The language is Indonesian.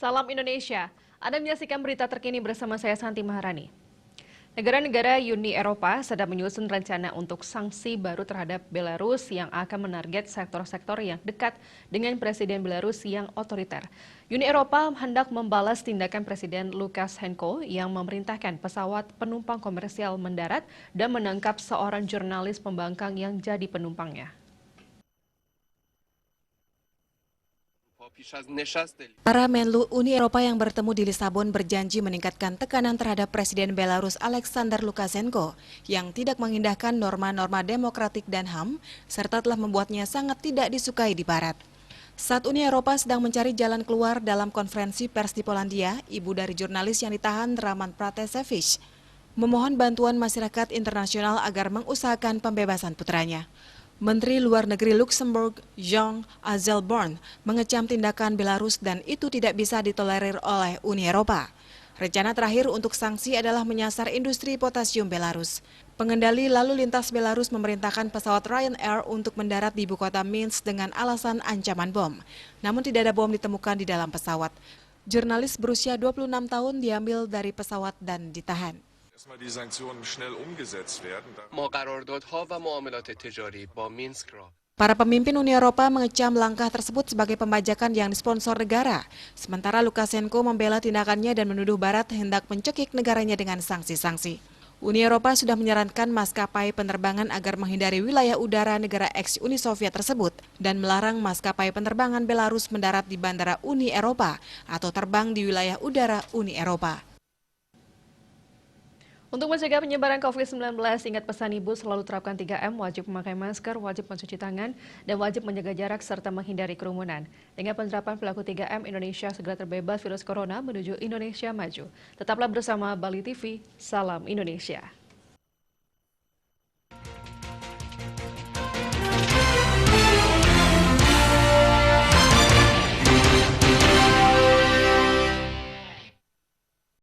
Salam Indonesia. Anda menyaksikan berita terkini bersama saya Santi Maharani. Negara-negara Uni Eropa sedang menyusun rencana untuk sanksi baru terhadap Belarus yang akan menarget sektor-sektor yang dekat dengan Presiden Belarus yang otoriter. Uni Eropa hendak membalas tindakan Presiden Lukashenko yang memerintahkan pesawat penumpang komersial mendarat dan menangkap seorang jurnalis pembangkang yang jadi penumpangnya. Para Menlu Uni Eropa yang bertemu di Lisabon berjanji meningkatkan tekanan terhadap Presiden Belarus Alexander Lukashenko yang tidak mengindahkan norma-norma demokratik dan HAM, serta telah membuatnya sangat tidak disukai di Barat. Saat Uni Eropa sedang mencari jalan keluar dalam konferensi pers di Polandia, ibu dari jurnalis yang ditahan Raman Pratasevich memohon bantuan masyarakat internasional agar mengusahakan pembebasan putranya. Menteri Luar Negeri Luxembourg, Jean Asselborn, mengecam tindakan Belarus dan itu tidak bisa ditolerir oleh Uni Eropa. Rencana terakhir untuk sanksi adalah menyasar industri potasium Belarus. Pengendali lalu lintas Belarus memerintahkan pesawat Ryanair untuk mendarat di ibu kota Minsk dengan alasan ancaman bom. Namun tidak ada bom ditemukan di dalam pesawat. Jurnalis berusia 26 tahun diambil dari pesawat dan ditahan. Para pemimpin Uni Eropa mengecam langkah tersebut sebagai pembajakan yang disponsor negara. Sementara Lukashenko membela tindakannya dan menuduh Barat hendak mencekik negaranya dengan sanksi-sanksi. Uni Eropa sudah menyarankan maskapai penerbangan agar menghindari wilayah udara negara ex-Uni Soviet tersebut dan melarang maskapai penerbangan Belarus mendarat di bandara Uni Eropa atau terbang di wilayah udara Uni Eropa. Untuk mencegah penyebaran COVID-19, ingat pesan ibu selalu terapkan 3M, wajib memakai masker, wajib mencuci tangan, dan wajib menjaga jarak serta menghindari kerumunan. Dengan penerapan perilaku 3M, Indonesia segera terbebas virus corona menuju Indonesia maju. Tetaplah bersama Bali TV, salam Indonesia.